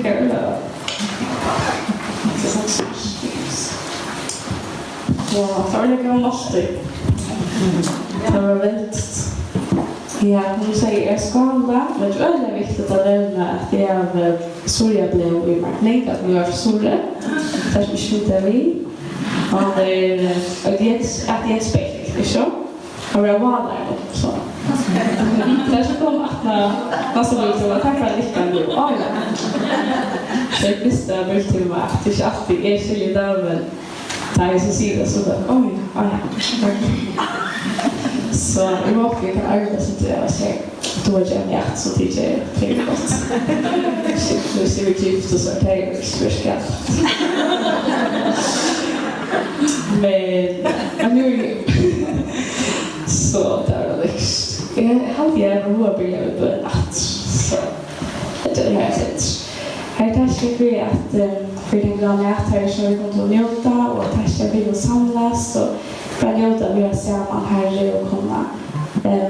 klickar eller? Ja, förlägga om måste. Det var väldigt. Ja, hon säger jag skala, men det är viktigt att nämna att det är Suðri blev i markning, att vi var Suðri. Där slutar vi. Och det är att det är spekt, inte så? Och jag var där så. Där så kom att man så vill att tacka lite nu. Ja. Så jag visste att Bíbliutími att det alltid är skilligt men där är så sida så där. Oj, ja. Så jag var vi kan arbeta så det var så då är jag hjärt så det är helt gott. Nu ser vi gift och så tveir skurska. Men nu så där liksom. Jag hade en råbild över en natt. Så det är här sätt. Här tackar vi att för den glada att här så vi kommer att njuta och tackar vi att samlas och för att njuta vi samman Herre och kunna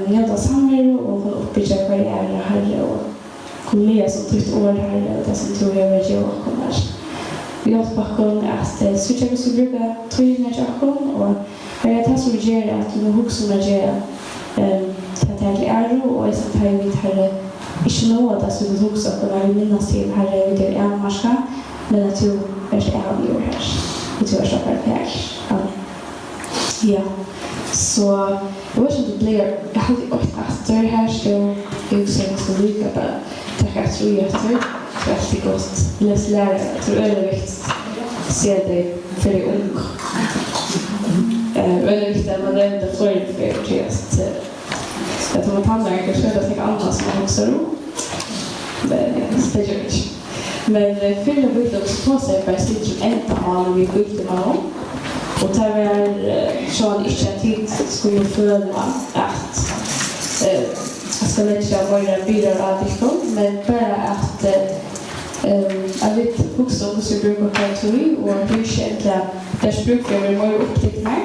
njuta samman och kunna uppbygga karriär Herre och kunna leva som tytt år Herre och det som tror jag vill göra kommer. Vi har bakom att switcha vi så brukar tryna jakon och här är det som vi gör att vi också gör till äro och i sånt här mitt Herre inte något att vi också kunna minnas till Herre vid det marska men att du är avgjord här. Vi tror så här. Ja. Så jag vet inte det blir jag hade åkt att här så jag sen så lika på tack att du gör det. Väldigt gott. Lära. Jag tror det är viktigt att se det för dig ung. Väldigt viktigt att man inte får det för just jag tror att handlar inte så att jag andra som också ro. Det gör inte. Men fylla bygden också på sig för sitt enda har vi Bíbliutímarnir. Och där var så att inte tid skulle följa att jag ska lägga våra bilar av dikton, men bara att jag vet också hur vi brukar ha teori och hur egentligen där brukar vi vara upptäckningar.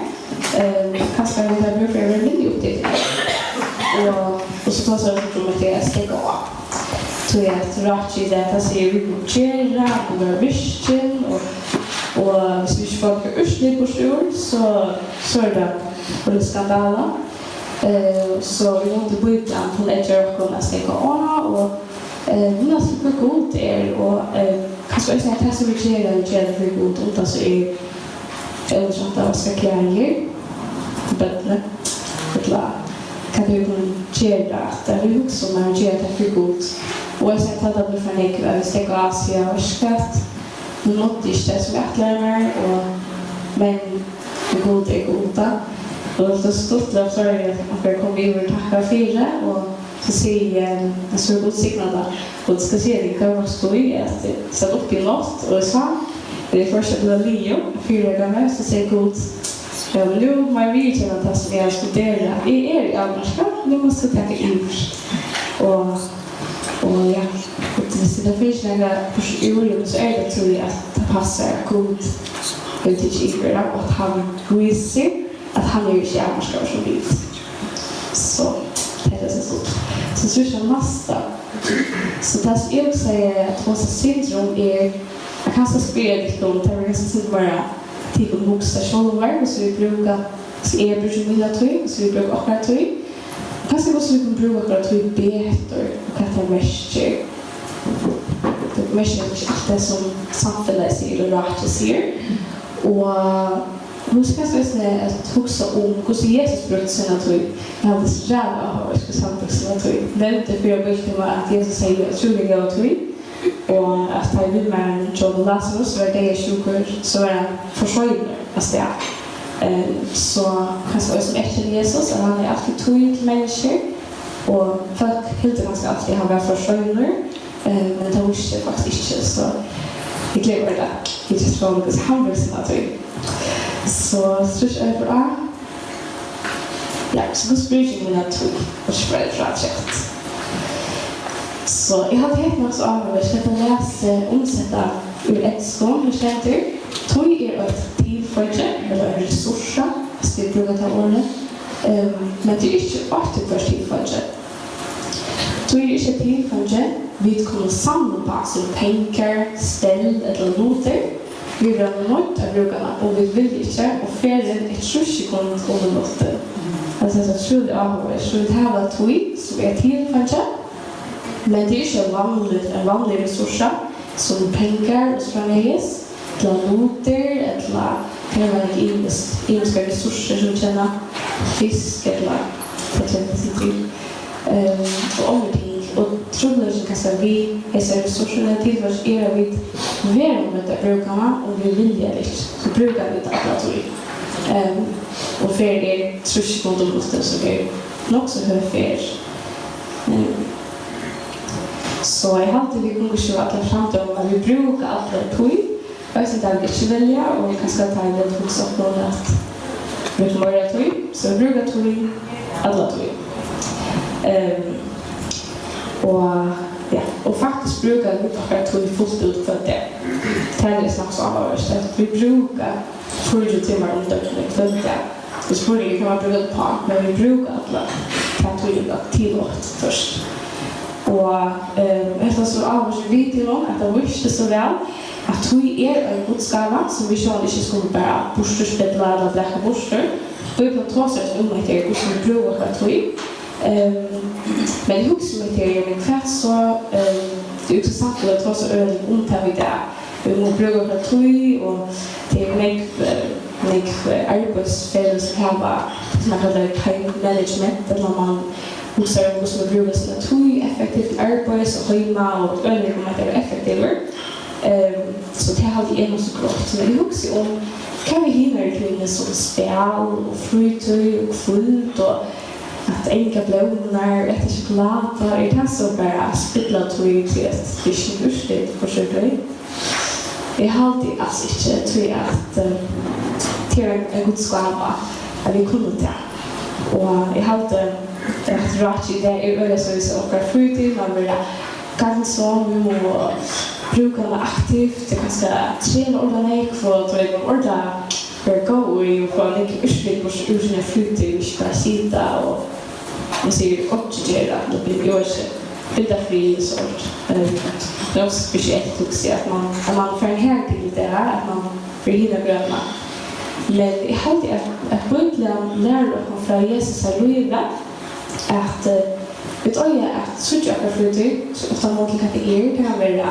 Kanske vi där brukar vi mindre upptäckningar. Och så passar det som att jag ska gå. Så jag rakt i det att se vi budgetera och vara vision och hvis vi ikke folk er østlig på stjord, så er det både skandaler. Så vi måtte bygge på etter å kunne stekke åra, og vi har så god der, og kanskje også at jeg så vil gjøre det for god, og da så er oversatt av å skal klare her, bedre, kan vi kunne gjøre det, det er også når vi gjør det for god. Og jeg har tatt at vi får nekke, vi stekker Asia og skatt, nu nådde inte det som jag lärde men det goda är goda. Och det Stutt där så är att jag kom över tacka fyra och så säger jag så god signal och det ska se det kan vara stå i att det satt upp i natt och så det första blev Leo fyra gånger så säger god jag vill ju mig vidare att det som jag studerar i annars nu måste jag ta in och ja det finns några på jorden så är det tror jag att det passar god ut i Kivra och att han visar att han är ju inte annars som vill. Så det är så stort. Så så är massa. Så det som jag säger att vårt syndrom är jag kan så spela lite om det är så bara typ en bokstationer så vi brukar så är Bíbliutími så vi brukar också till. Kanske måste vi kan bruka till bättre och att det är det mest det som samhället säger och rätt säger och hur ska jag säga att huxa om hur Jesus brukade sina tog när det sträva har ska samtidigt sina tog nämnde för jag vill att Jesus säger att jag går tog och att han vill med John Lazarus var det sjukor så är försörjare fast det så kanske också efter Jesus att han är alltid tog till människor och folk helt ganska alltid har varit försörjare men det visste jag faktiskt inte så jag glömde det jag just från det han vill sina tog så stretch över ja så då springer mina tog och spread project så jag hade helt något så avvärt att läsa omsätta ur ett skål med känner tog är ett tillföjt eller en resurs så det brukar ta ordet men det är inte alltid för tillföjt Då är det inte tillfället vi kommer samla på oss pengar, ställ eller noter. Vi vill ha något av brukarna och vi vill inte och färden ett trussekund under lotten. Alltså jag tror det avhåller. Så det här var tweet som är tillfället. Men det är inte en vanlig resurs som pengar och framvägs. Eller noter eller kan det vara inska resurser som känner fisk eller för exempel till. Och omting och troligen kanske vi är resurserna till vars era vid välmående brukarna och vi vill det så brukar vi ta laboratorium. Och för det trussekundluften så är nog så hög så jag har alltid vi kommer ju att fram till att vi brukar alla tog. Jag syns att vi inte välja och kanske ta en del också på att vi kommer att tog så vi brukar tog alla tog. Och faktiskt brukar vi bara tog fullt ut för det. Det är snart så avhållst att vi brukar 40 timmar om dagen för det. Det skulle kan man bruka på, men vi brukar alla kan tog till först. Och efter så avhållst Vitninum att det visste så väl att vi är en godskava som vi själva inte skulle bara borsterspedla eller dräcka borster. Då är på två sätt att det är som brukar att vi. Men i huxmaterial med kvärt så det är också sagt att två så öl omtar vi där. Vi må brukar att vi och det är mycket arbetsfällor som har som man kallar time management där man huxar om som brukar sina tog effektivt arbets och hemma och öl kommer att vara effektivare. Så det har vi så grått. Men vi huxar om kan vi hinna kring som spel och fritid och fullt och att enka blånar, äta choklad och det så bara spilla tog till ett fiskbustigt på sjukhus. Jag har alltid inte tror att till en god skapa att vi kunde det. Och jag har alltid att rätt i det är så och fritid man vill ganska vi må bruka det aktivt det kanske träna ordentligt för att det går för gå och få en utveckling på sina fritid vi ska sitta och man ser återgöra det blir ju bilda fri sort. Det är också speciellt att man får en här till det här att man förhindrar gröna. Men jag hade att börja lära från Jesus att loyvi att vet att söka för fritid så ofta man kan det kan vara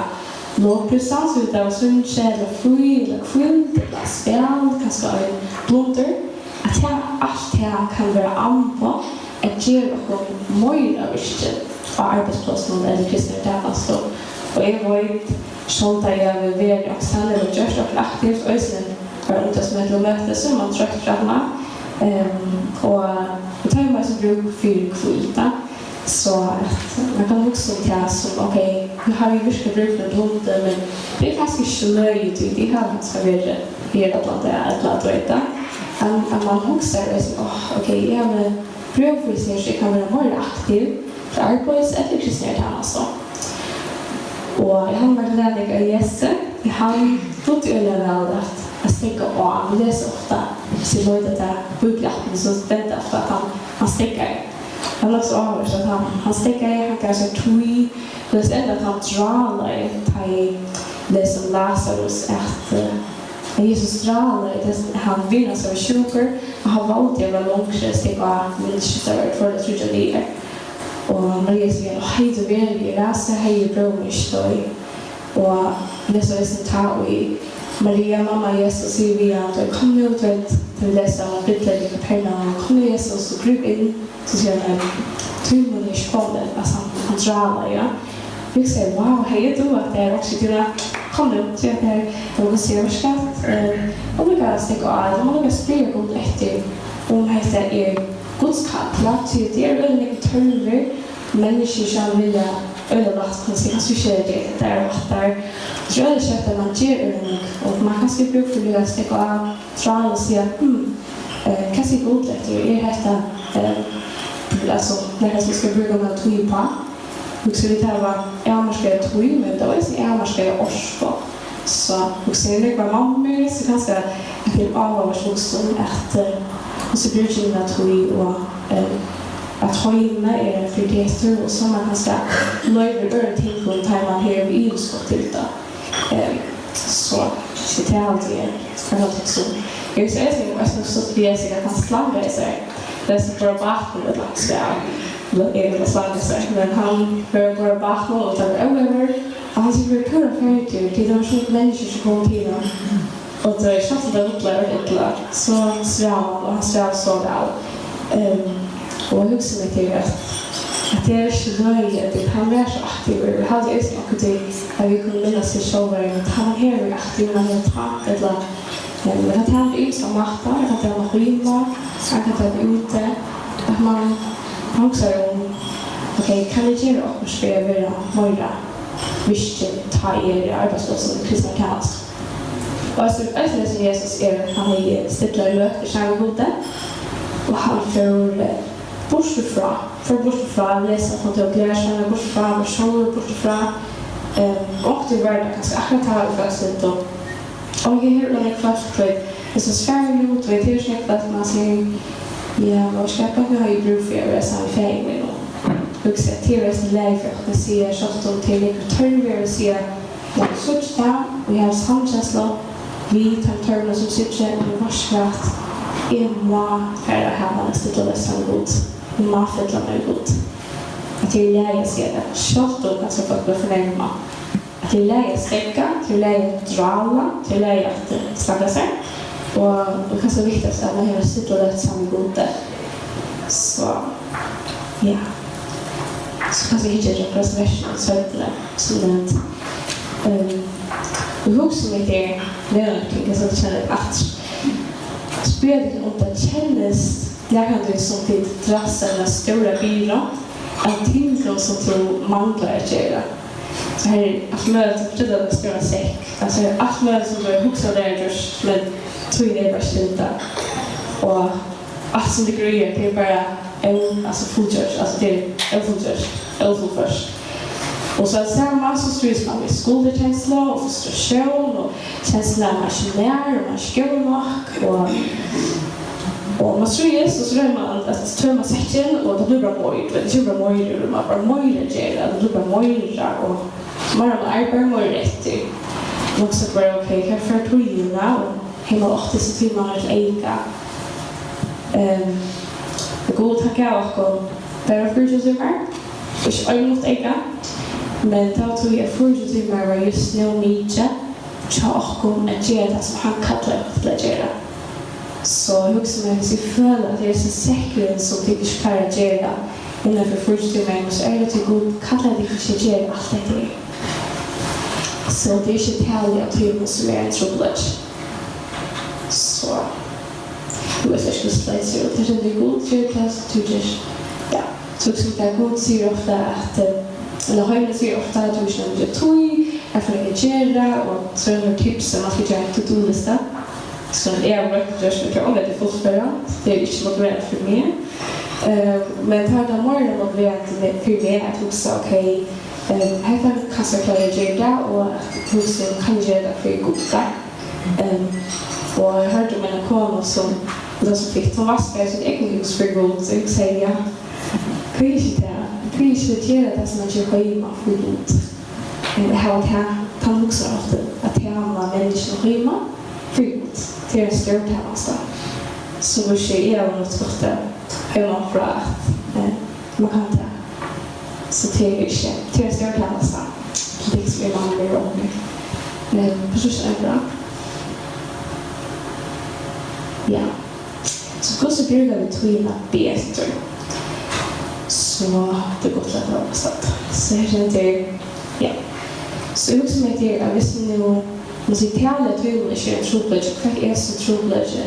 lovprisans utav sundskäl eller fri eller kvind eller spel kanske en blunter att allt här kan vara anpå att ge och möjliga visst på arbetsplatsen eller kristna tjänster och jag var inte sånt där jag vill vara och stanna och göra och aktivt och sen för inte som ett möte som man trött framme och det tar mig som bruk för kvälta så att man kan också ta som okej nu har vi visst bruk för blunter men det är faktiskt inte möjligt det har ganska väl i att veta att man också är så okej jag vill pröva för sig så kan vara mer aktiv för arbets eller kristna tjänster. Och jag har varit lärare i Jesu. Jag har fått överväl att sträcka av. Det är så ofta så då det där biblappen så väntar ofta att han sträcker. Han också avhörs att han sträcker han kanske tog det är ändå att han drar det som Lazarus att Jesus drar han vinner sig av sjuker och har valt att vara långkrest och vill skjuta för att skjuta det och Maria säger hej du vill rasa hej brömstoj och det så är det ta i Maria mamma Jesus säger vi att kom ut till läsa och Bíbliutími kapellan kom Jesus och kryp in så säger han tveimum i skolan alltså han drar ja vi säger wow hej du att det är också till kom ut så att det ser vad ska och vi kan sticka av och vi ska spela god efter om heter är godskapla till det är väldigt törver människor som vill överlast konsekvenser det där så är det så att man ger överning och man kan skriva upp för det att sticka av dra och säga kan se god efter är detta alltså när jag ska bruka med att tog på och så det här var jag ska tog men då är det jag ska års på så och sen det var mamma så kanske jag vill avvara också att och så blir det att tog och att höjma en friheter och som man kanske loyvi bör tänka om tar man här i utskott till det. Så det är alltid för att så. Jag säger att jag så blir sig att han slangar sig. Det är så bra bakom det lax är det slangar sig. Men han börjar bakom och tar över. Han ser hur kul färdigt till de som människor som kommer till honom. Och det är chatten där upplever så svävar och han svävar så väl. Och jag huxar mig till att det är så nöjligt att han är så aktiv. Vi hade ju snackat till att vi kunde minnas till showen att han är aktiv när han är tack eller men att han är ute som matta, att han är skymma, att han är ute. Att man också om okej, kan vi göra och skriva möjliga vilket ta er arbetslösa kristna kast. Och alltså som Jesus är han är stittlar löp i självgodet och han får bortifrån läsa från teologier bortifrån versioner bortifrån och det var det ganska akkurat för oss inte och jag hör det klart för det så svär ut och det är ju att man säger ja vad ska jag ha i bruk för det så fäng med och så till det läge för att se så att till det turn se vad switch där vi har samkänsla vi tar turn som sitter och varslat Emma här har man stått och läst god. Emma fettlar mig god. Att jag lägger sig det. Kört och ganska folk blir förnämma. Att jag lägger sträcka, att jag lägger drala, att jag lägger att slagga sig. Och det kanske viktigast är att man har stått och läst samma god. Så, ja. Så kanske jag hittar jag först versen och svältade. Sådant. Och också med det lönnking så att jag känner att spelningen om det kändes lägande som till trassen av stora bilar att tillgång som tror manglar att göra. Så här att möta för den stora säck. Alltså att möta som börjar huxa där just men tog det bara sluta. Och att som det grejer det är bara alltså fortsätt alltså det är fortsätt först. Och så samma så styrs man med skulderkänsla och frustration och känslan av maskinär och man skålmak och man styrs och så är man att tömma säcken och det blir bara mojt. Det blir bara mojt och man bara mojt det blir bara mojt och man arbetar mojt rätt i. Och också bara okej, kan jag för togina och hemma 80 så till man att äga. God tacka och bara för sig här. Och jag måste äga. Men då tog jag Bíbliutímar var just nu Nietzsche tjockom att göra det som han kallar att göra. Så jag också med sig följa att jag är så säker som det inte klarar att göra innanför Bíbliutímar så är det till god kallar det inte att göra allt det. Så det är inte talig att typen som är en trubbelage. Så du vet jag skulle slide sig och det är god kyrkas ja, så också det är god säger ofta att eller Hoyr säger ofta att vi ska göra tog, för att göra och så är det tips om man ska göra en to-do-lista. Så det är verkligen så mycket om det är fortfarande. Det är inte motiverat för mig. Men tar det morgonen motiverat för mig att också okej, här kan jag klara att göra och Hvussu kan göra för goda. Och jag hörde mina koner som de som fick ta vaska i sitt egen hus för god så jag säger Bíbliutímar det som jag hemma för god. Det har kan också att hemma människor hemma för god. Det är stört hemma. Så vi ser något gott hemma för att man kan ta. Så det är inte det är stört hemma. Det är som man blir om. Precis är bra. Ja. Så Hvussu brukar vi tvina bättre. Så det går att vara bestämt. Så jag känner ja. Så jag också med det att hvis nu musiktalet vill inte en trubbelage, vad är så trubbelage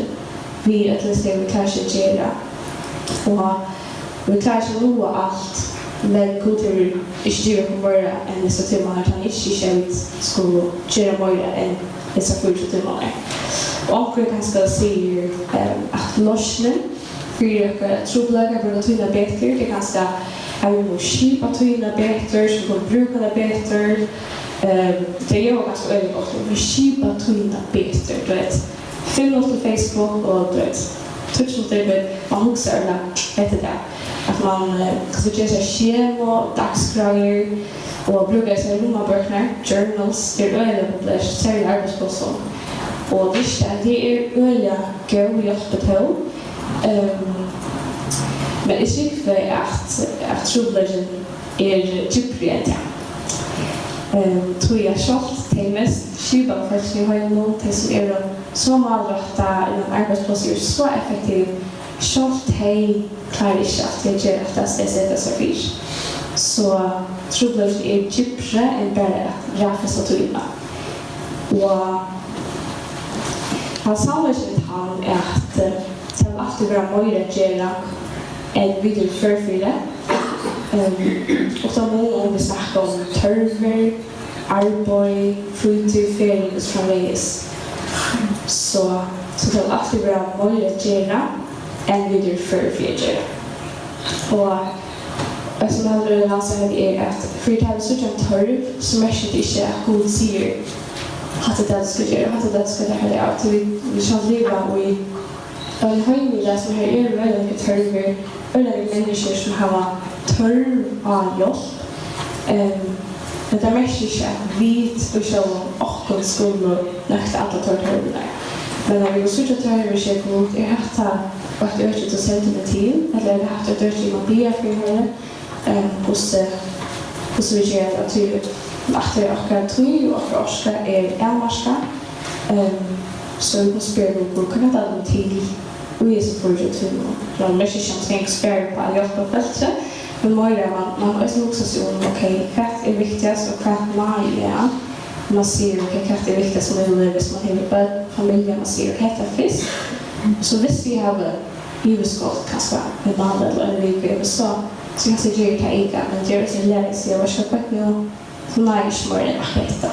vi att läsa vi kanske göra. Och vi kanske roa allt men kultur inte göra på bara en så till man kan inte känna skulle göra mer än så fullt till man. Och vi kan ska se att lossna för trubbelagar borde tyna bättre. Det kan ska vi måste skipa tyna bättre, så vi kan bruka det bättre. Det är ju ganska övergått. Vi skipa tyna bättre. Du vet, film oss på Facebook och du vet, touch mot det, man huxar det efter det. att man kanske gör sig schema, dagsgrejer och brukar sig rommaböcker, journals, det är öliga populärt, särskilt arbetsplatser. Och det är öliga gå hjälpa till. Men det är viktigt att trobladjen är djupare än det. Tror jag självt till mest skjuta folk som har någonting som är så malrätta inom arbetsplatser så effektiv. Självt hej klarar inte att jag gör att det sätter sig fyr. Så trobladjen är djupare än bara att räffa sig till och han samlar sig med han är att det är alltid vara möjligt att göra en vidare förfyra. Och så många om vi snackar om törver, arbete, fritid, ferie och framvägs. Så det är alltid vara möjligt att göra en vidare förfyra. Och som jag vill läsa är att för det här är så en törv som är inte att Gud säger att det ska göra, att det ska det här är vi kan leva i en höjmida som här är väldigt törver, väldigt människor som har törv av jobb. Men det är mest inte vit och själv och skulle nästa alla törverna. Men när vi går så att törver så god är det att det ökar till sentimentil eller det har det ökar man be för henne. Och så vi gör att vi att jag tror och orska är elmarska. Så vi måste börja gå kunna ta dem till och ge sig för det till någon människa som ska expert på att jobba på fältet. Men man också så okej, vad är viktigast och vad man är. Man ser okej, vad är viktigast som är livet man har med familjen, man ser okej, det är fisk. Så visst vi har livskott kanske med man eller vi så jag ser ju att jag men det är så lätt så jag ska på nu nej smör än att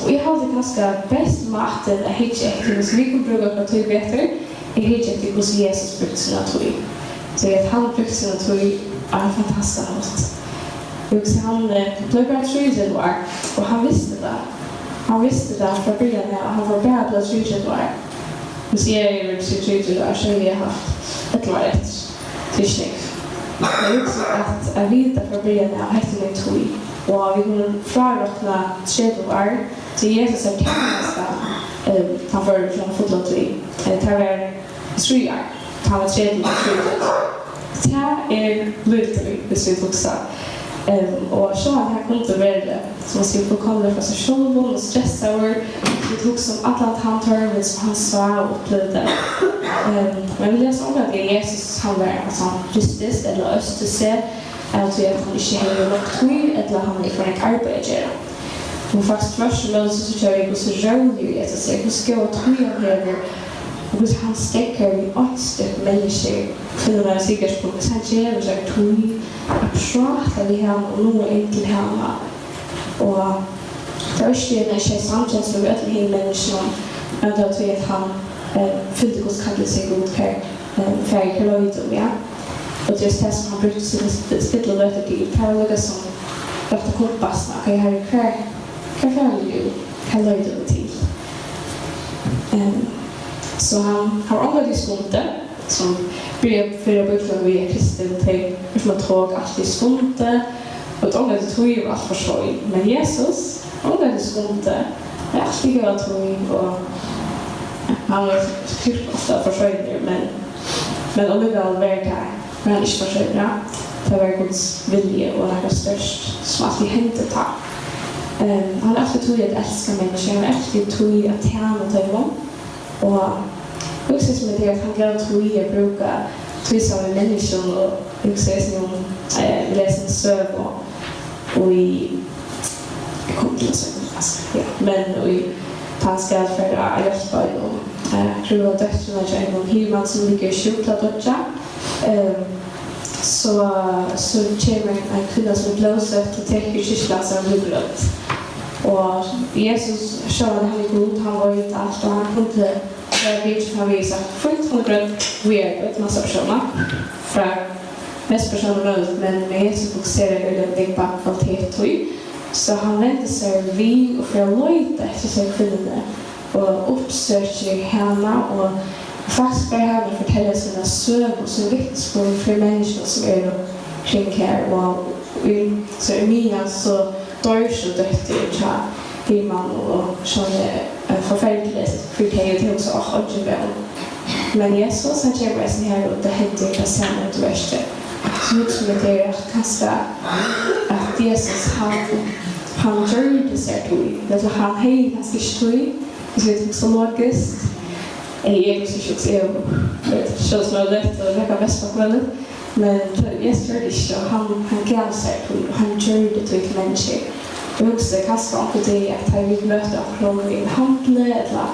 och jag har det ganska bäst maten att hitta det så vi kan bruka på till bättre i hitta det hos Jesus brukar sina tog så att han brukar sina tog är fantastiskt och så han blev bara tröjad var och han visste det från början när han var bara blev tröjad var och så är det så tröjad var så jag har ett rätt till snyggt. Jag också att vita från början när jag hette mig tog och vi kunde förräkna tredjeår till Jesus är tänka han var från fotlotteri det var 3 år han var tredjeår det är luttaka hvis vi också och så här kom det väl som man ser på kollar för sig själv och stressa över det tog som att han tar som han sa och upplevde men vi läser om att det är Jesus han var alltså justis eller östese att han inte har något tog eller han är från ett arbete och fast först så kör jag så rolig att säga hur ska jag tog över och han stäcker i åtstök människor kvinnorna säkert på att han ger så att tog att prata vi har och nå in till henne och det är ju en tjej samtidigt med att hela människan och då tror jag att han fyllde hos kallar sig god för loyvi ja och just det som han brukade stilla löter till paralleller som detta kompassna kan jag ha kan loyvi till så han har alla diskonter som börjar för att börja via kristen till som att tåg att diskonter och alla det tror ju att förstå men Jesus alla diskonter är alltid att tro och han har typ ofta försöker men om det väl verkar men han inte försöker det var Guds vilja och det är störst som att vi hämtar ta han har alltid tog att älska människor han har alltid tog att tjäna till dem och också som det att han glömde tog att bruka tvissa med människor och också vi läser en söv och i jag kommer inte att men och i panskad för att hjälpa dem kruva döttrarna till en hyrman som ligger i kjortla döttra så kommer en kvinna som är blåsött och täcker kyrklasar och blodrött och Jesus körde han i god han var inte allt och han kunde vid han visat fullt från grönt weird massa personer för mest personer möjligt men med Jesus fokuserar väldigt på kvalitet så han vände sig vid och för att lojta efter sig kvinnorna och uppsöker henne och Faktiskt börjar han fortälla sina sögor som vittnesmål för människor som är kring här. Och så i mina så dör så dött i man och sådana förfärligt för det är också också väl. Men Jesus han ger mig här och det händer det sen ett värsta. Så som det är att kasta att Jesus han gör det så här. Det han hej ganska stor. Så det är så logiskt. Jag också så så lätt och räcka mest på kvällen. Men Jesus gör det så han gav sig och han gör det till människor. Jag också kastar på det att han vill möta från i handel eller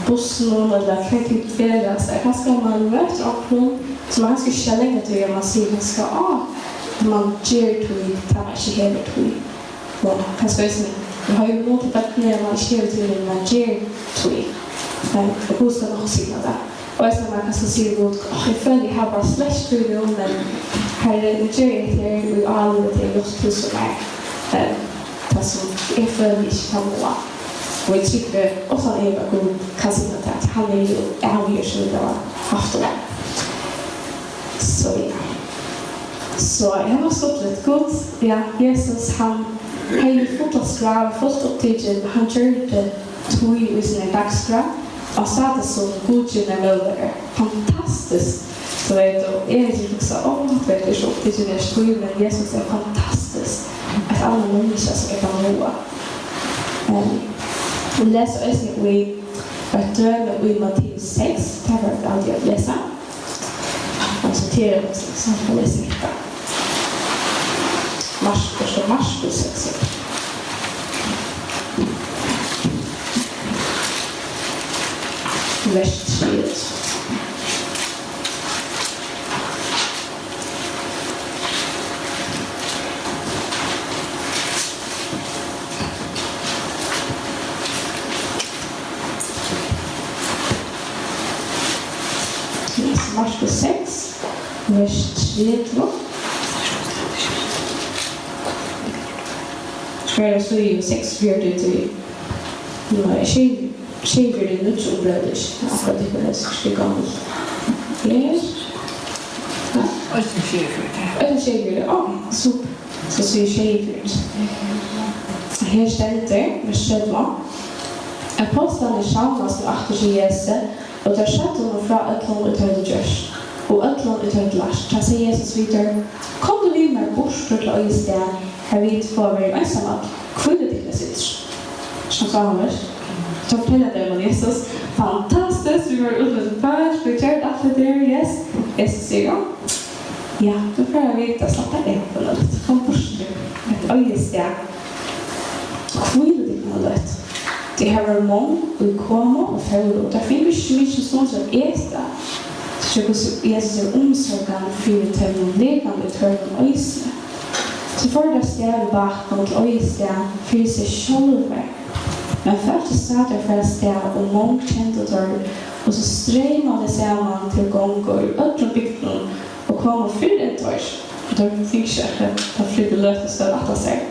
bussen eller kvällligt Felags. Jag kastar man möter från så man ska känna att det man ser man ska man ger till ta hela till. Och kanske jag har ju något att när man ger till man ger till. Men det går så nog signa där. Och så man kan se vad jag följer här bara slash till det men här är det ju vi alla det just plus så där. Som är för mig kan vara. Och jag tycker också att Eva god kan se att han är ju ärlig så det var haft det. Så ja. Så jag har stått lite gott. Ja, Jesus han ju fotoskriv först upptäckte han körde tog i sin dagstra och satte så godkända möjligheter. Fantastiskt. Så vet du, jag tycker så vet du så upptäckte det stod men Jesus är fantastisk. Att alla människor ska kan roa. Vi läser också i Bíbliutími i Matteus 6. Det har jag alltid att läsa. Och så till det så får jag läsa detta. Markus 6. Vers 3. Markus 6, vers 3. Skär så ju 6 fjärde till tjejer det nu som bröders. Akkurat det var så gammalt. Yes. Och tjejer. Ja, så tjejer. Här ställde vers 11. Apostlarna samlas med efter Jesus. Och där satt hon från ötlån utöver görs. Och ötlån utöver last. Där säger Jesus vidare. Kom du vid mig bort till öjstad. Här vid får vara ensamma. Kvinnudegi sitter. Som sa han vars. Så fortällde det om Jesus. Fantastiskt. Vi var utlåt först. Vi gjorde allt det där. Yes. Jesus säger ja. Då får jag veta. Slappa det på något. Kom bort till ett öjstad. Kvinnudegi något. Det här var mång och komma och följa och där finns mycket sånt som äta. Så Jesus är omsorgan för att levande törden och isla. Så för det ställer bakom till öjsta för sig själva. Men först startar för att ställa och mång kände törd och så strämmade samman till gångor öppna bygden och kom och fyllde ett törd. Då fick jag att flytta löftes att atta sig.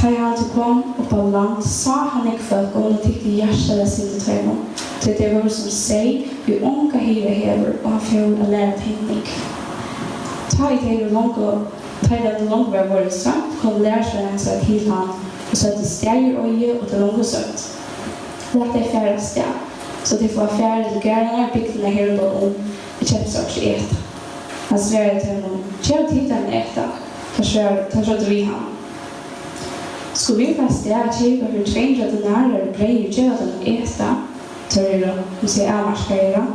När han kom upp på land sa han inte folk och tyckte hjärtat sin tveimum. Så det var som säg vi unga hela hever och han får att lära penning. Ta i det långt var vårt sagt kom lärsaren så att hela han och så att det stäger öje och det långa sött. Lät det färre steg. Så det får färre gärna bygden av hela om och köpte också äta. Han svärde till honom, köp tittar med äta. Försörjde vi han. Skulle vi fast det att köpa för 200 denarer grejer till att äta törra och se amarskare.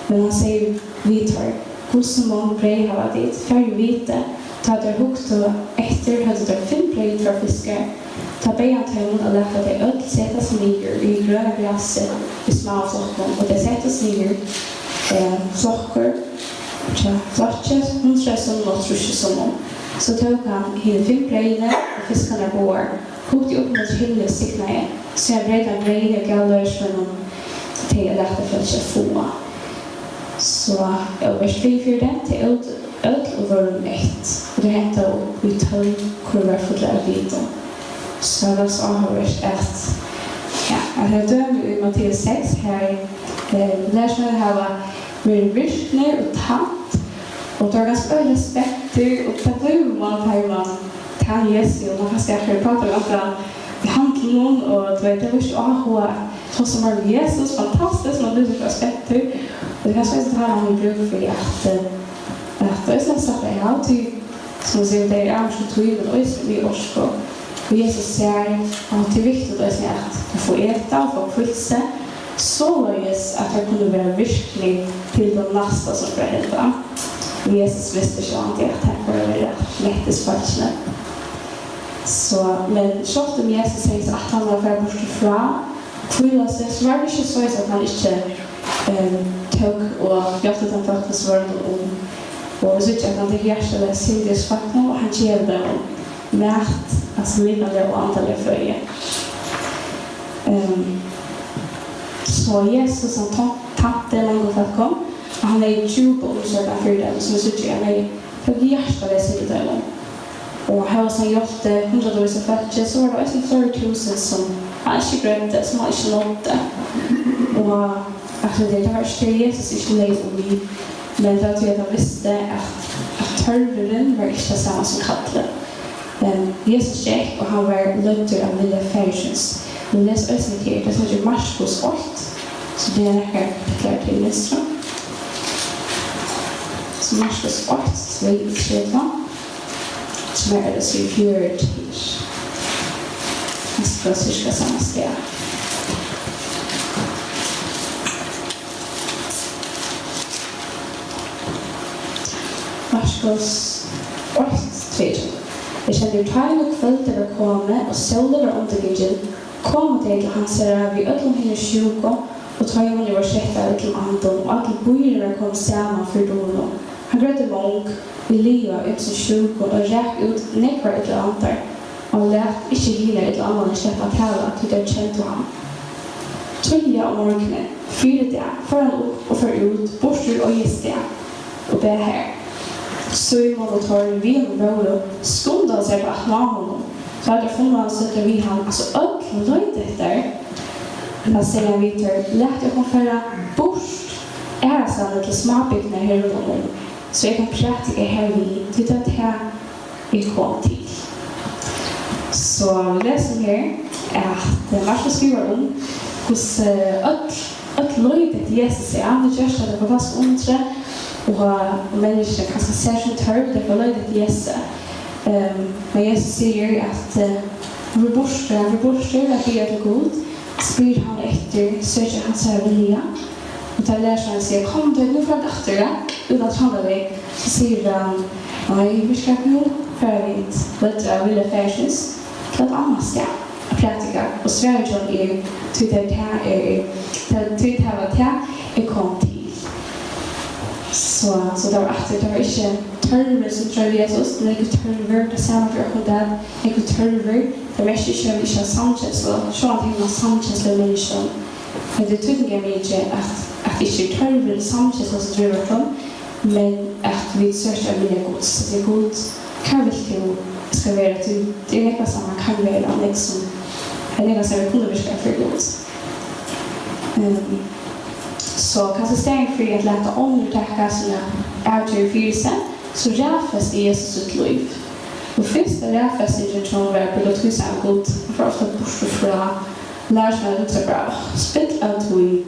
Men han säger vi tar Hvussu många brev har dit färg vite ta där högt och efter hade det 5 brev för fiskar. Ta bejan till honom och låta det öll sättas ner i gröna glasset i små flockar och det sättas ner flockar flockar hundra som något som så tog han hela 5 brev och fiskarna går. Kokte upp mot himlen sticknae. Så jag redan brev och gallers för någon till att lätta för att få. Så jag var för den till öll och var mätt. Och det hände vi 12 kurvar för att vita. Så det så har varit att jag dömde i Matteus 6 här Lärsmännen har varit virkner och tatt och det var ganska respekt och det blev man tar Jesus och man kan säga att prata om i handlingen och det var ju så som var Jesus fantastiskt man blev respekt och det kanske inte har någon bruk för att det är så att jag alltid som säger det är så tydligt och vi också och Jesus säger att det är viktigt att få äta och få kvitse så löjes att jag kunde vara virkning till de nästa som ska hända. Och Jesus visste så att det här var lättast faktiskt. Så, men så om Jesus säger att han var för bort ifrån kvilla sig så var det inte så att han inte tog och hjälpte den faktiskt var och så tyckte han det hjärtade Silvius faktum och han ger dem mät, alltså lidande och antalet följe. Så Jesus han tappade långt för att komma och han är i 20 omsorgen för dem som så tycker han är för hjärtade Silvius. Och här var gjort 100 år följe så var det också 40 000 som han inte glömde, som han inte nådde. Och alltså det var inte Jesus inte levde vi. Men för att vi visste att törveren var inte samma som kattlen. Jesus gick och han var lödder av lilla färgens. Vi läser också här, det som heter Marskos 8. Så det är här förklarat till nästa. Så Marskos 8, 2-3. Som är det så i 4 till. Jag ska cirka samma steg. Marskos 8:2. Jag kände tajm och kvällte var kommit och solen var undergången. Kom till hans herre vid öllom hennes 20 och tajmen var släktade till anton och alla bojorna kom samman för donom. Han grötte mång vid liva ut sin 20 och räck ut nekvar ett antar och lät inte hela ett annan släppa tala till det kände han. Tölja om morgonen, fyra det, föran upp och för ut, borster och gist det och be här. Simon och tar vi och våru skundade sig på att man honom. Så hade jag funnit att sätta vid han, alltså öppna löjdet där. Men säger vi till, lät jag konföra borst är sannet till småbyggnader här runt om. Så jag kan prata här vid, till det här är kom till. Så vi läser här att Marska skriver om hos öppna löjdet Jesus är andra görstade på fast omtre. Och människor kanske särskilt hör det för löjdet Jesus. Men Jesus säger att vi borstar att det är god. Spyr han efter, söker hans här vilja. Och där lär sig han säga, kom du nu för att akta utan att handla dig. Så säger han, nej, vi ska nu för att vi inte löjtra vilja färgens. För att annars ska praktika. Och Sverige är tydligt här är kom till. Så det var att det var inte törver som tror Jesus, det är inte törver, det samma för att det är inte törver, det är mest inte en samkänsla, så att det är en samkänsla i människan. Men det tydliga med att det inte är törver samkänsla som driver fram, men att vi söker vilja gods. Så det är god kan vi ska vara till, det är något som man kan vara, liksom, något som vi kunde viska för gods. Så kanske steg för att lätta omtacka sina avgör för sig, så räffas Jesus sitt liv. Och första räffasningen som var på det tusen god, för ofta bortifrån, lär sig att det är bra. Spitt av tog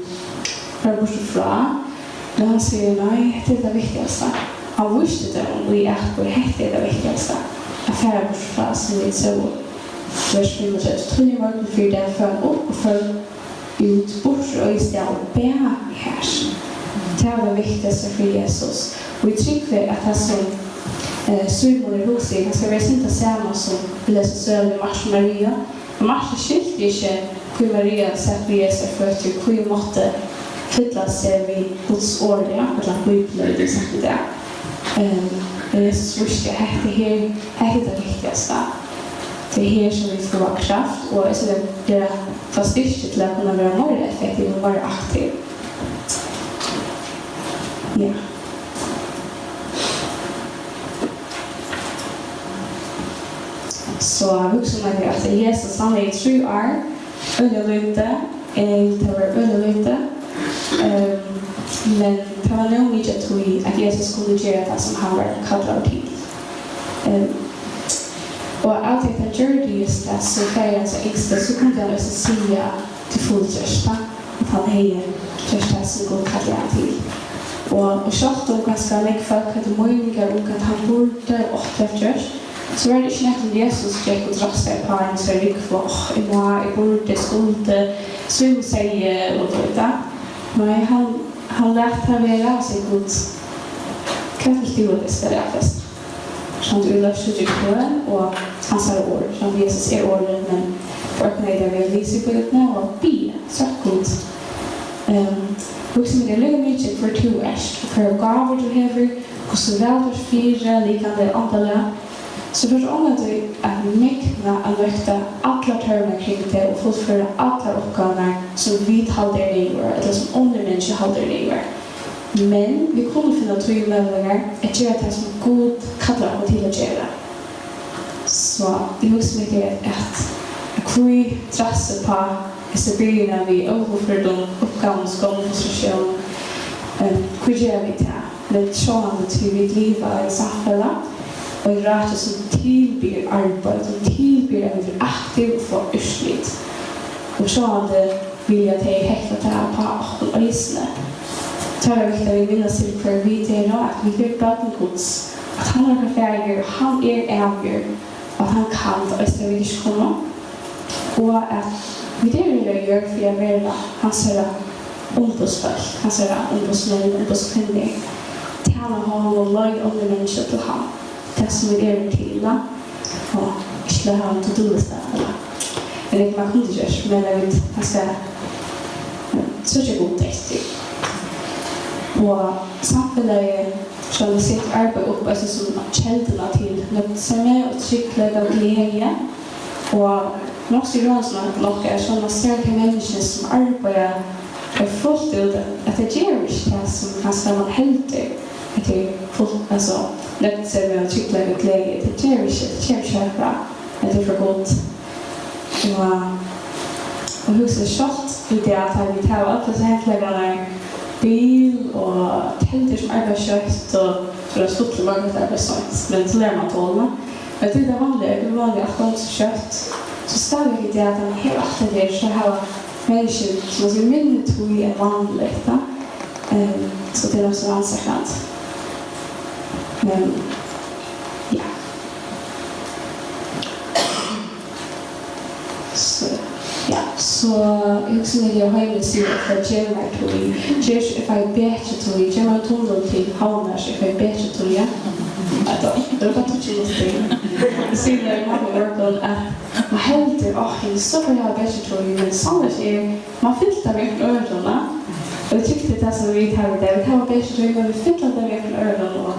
för bortifrån, men han säger nej, det är det viktigaste. Han visste det om vi är på det är det viktigaste. Affärer bortifrån som vi så. Vers 5 och 6, tredje morgon för den för upp och för ut bort och istället och bär här. Det är det viktigaste för Jesus. Och vi tycker att han som Simon i huset, han ska vara inte samma som vi läser söder med Mars Maria. Mars skiljer inte hur Maria sätter Jesus för att hur måtte fylla sig vid Guds ordiga, för att Bíbliutími sagt det. Jesus visste att det här är det viktigaste. Det är här som vi får vara kraft och det är fantastiskt till att kunna vara mer effektiv och vara aktiv. Ja. Så vuxen är att Jesus han är i 3 år, öljelyte, det var öljelyte, Men det var nog mycket att Jesus skulle göra det som han var kallad till. Och allt det han gjorde just det så färgen så extra så kunde han också säga till fulltörsta att han hejer törsta som går kallad till. Och kört om ganska mycket folk hade möjliga och att han borde och efter så var det inte att Jesus gick och drastade på en så gick för jag borde skulde svim sig och det. Men han lät vara sig god. Kan förstå det spelar fest. Som du löser dig på och han sa ord som Jesus orden men ordnade det vi visar på det och be så god. Vuxen det lägger mycket för två för gaver du har och så väl för fyra liknande andra så för att mäkta att löfta alla törnar kring det och fullföra alla uppgifter som vi håller lever eller som andra människor håller lever. Men vi kunde finna två möjligheter att göra det som Gud kallar oss till att göra. Så det är också mycket att vi trassar på början vi överför de uppgifter som frustration hur gör vi det? Men sjående till vi lever i samhället och i rätt som tillbyr arbete, som tillbyr att vi är aktiva för urslut. Och sjående vill jag ta häkta det här på och isne. Så är det viktigt att vi minns till för vi det att vi blir böten Guds. Att han har färger, han avgör, att han kan och istället vill inte komma. Och att vi det vill jag göra för jag vill han säger ombudsfolk, han säger ombudsmän, ombudskvinnor. Till han har och löj om det människor till han. Det som vi är till och inte ha en to-do-lista. Men det kan inte görs, men jag vet han ska söka god text. Och samtidigt som vi sitter arbete upp alltså som källorna till nödsämme och trycklägg och glädje. Och också grann som att locka är sådana starka människor som arbetar fullt ut att det ger det som kanske man helter. Att det är fullt, alltså nödsämme och trycklägg och glädje. Det ger det bra. Att det är för gott. Och huset är kört i det att vi tar upp så häntläggarna bil och tälter som arbetskött och för att stå till varje arbetssökt. Men så lär man tåla. Jag tyckte det var vanligt att gå så kött. Så ställer det att han hela tiden så har människor som är mindre tog än vanligt. Så det är också ansakant. Men ja. Så jag också när jag har sig för Germar tog just if I bättre tog Germar tog till Hoyr if I bättre tog ja. Det var bara till det. Sen när man workade att man helter det så för jag bättre tog men sånt är man filtar med öronen. Och jag tyckte det som vi hade där vi har bättre tog men vi filtar det med öronen och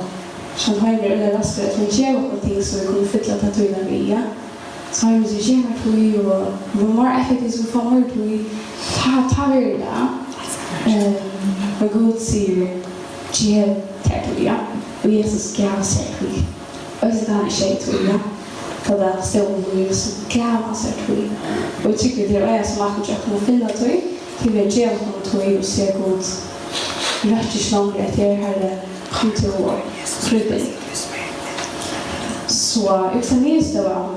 som Hoyr eller raskare att vi ger någonting så vi kunde filtra det med via. Så har vi så gärna tog och var mer effektivt som får tog ta vi det. Vad Gud säger ge tog och Jesus gav sig tog. Och så kan jag tog för det står vi så gav sig tog. Och jag tycker det är som att jag kan finna tog till vi ger tog och se Gud rätt långt att jag hade kommit till år. Så utanvis det var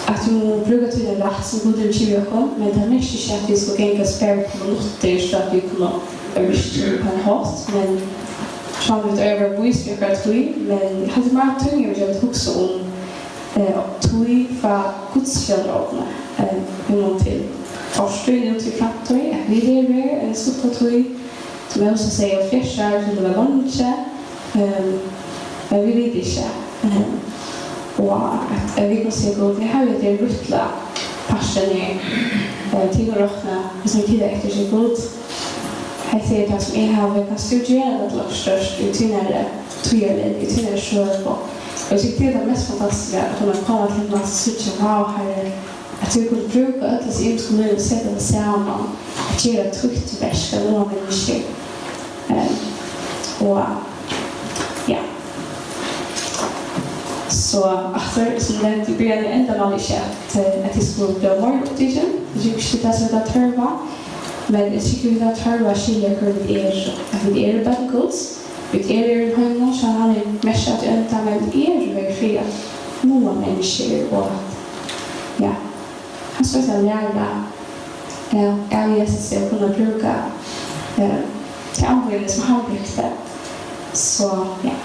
att vi brukar till en rätt som god utgivare men det är mest att vi ska gänga spärr på noter så att vi kan överstyra på en host men framför över boisbjörkar tog men jag hade bara tunga jag vet också om tog för gudsfjällrådna en till förstående till framtid vi lever en stor tog som jag också säger fjärsar som det var lunch men vi vet inte och att vi kan se att vi har det rutla passen till att räkna som tidigare efter sig god. Här ser det som är här kan studera det störst utvinnare tvärled utvinnare själv och jag tycker det är mest fantastiska att man kommer till en massa switcha wow här att vi kunde bruka att det är skulle sätta det samman att göra tryckt väska eller någon människa och ja. Så efter som det blir ända vanligt att det skulle bli mer upptiden. Det är inte så att hörva. Men jeg tycker vi har tørre skilja hvor vi bøngods, vi i høyne, så han mest at ønta, men veldig fri at noen mennesker, og ja, han skal ikke lære av Jesus å kunne bruke til anvendelse som han brukte. Så ja,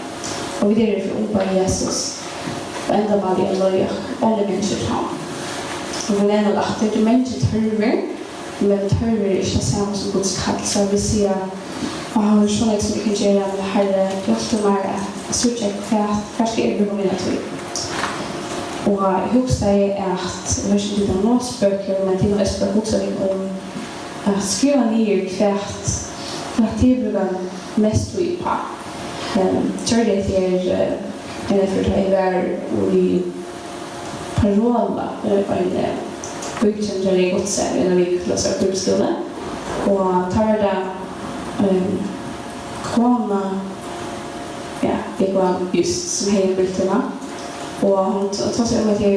og vi for oppe Jesus, og enda var vi å løye alle mennesker til ham. Og vi nevner at det mennesker tørver, men tørver ikke det samme som Guds kall, så vi sier og sånn som vi kan gjøre med Herre, ofte mer at jeg hva skal jeg bruke mine tog. Og jeg husker at, jeg vet ikke om noen spøker, men til og med spør husker jeg om å skrive nye hvert jeg bruker mest tog på. Tror det til for jeg var i Hvalba, en bygdkjent i Godse, en av vi klasser på skole, og tar det kona, ja, jeg var just som hei Bíbliutíma, og hun tar seg om at vi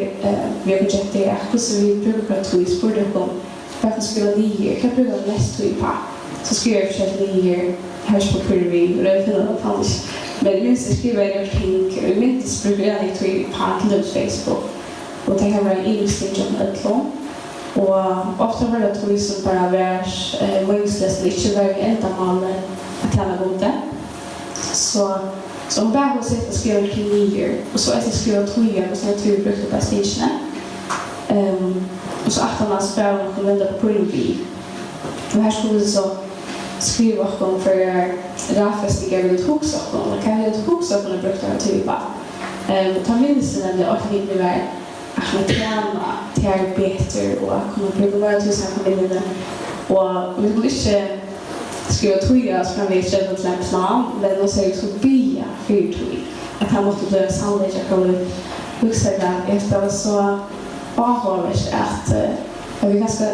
har budsjettet hvordan vi bruker tog, spurte om hva kan skrive nye, hva bruker vi mest tog på, så skriver jeg forskjellige nye, her på kurvi, og det finner noe fanns, men minst jeg skriver en ting, og minst bruker jeg tog på til Facebook, og det kan være innstilling om et lån. Og ofte var det tog som bare var meningsløst, ikke var enda maler at han gode. Så hun bare har sett å skrive til nye, og så etter skrive tog, og så jeg tror vi brukte på stigene. Og så at han spør om å vende på loyvi. Og her skulle vi så skrive om for rafestiger vil hokse om, og hva vil hokse om å bruke det til på. Ta minst nemlig at vi vil være att man tränar till bättre och kunna bruka våra tusen familjer. Och vi vill inte skriva tog från vi själva till en plan, men också så bya för tog. Att han måste bli sannolikt att kunna huxa det efter så avhålligt att vi ganska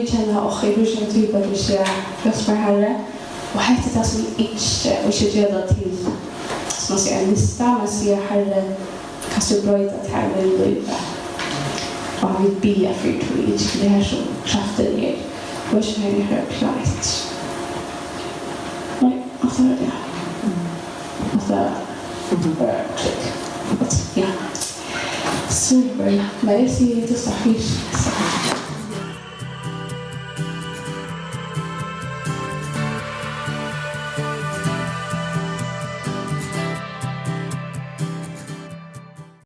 känna och i brusen typ att vi ska just för Herre. Och hette det som vi inte göra till som man säger en lista, man säger Herre kan du bröjta till här med loyvi. Og vi bia for tog, det her som kraften er. Og ikke har jeg hørt klart. Nei, og så var det. Og så var det klikk. Ja. Super. Men jeg sier til Staffir.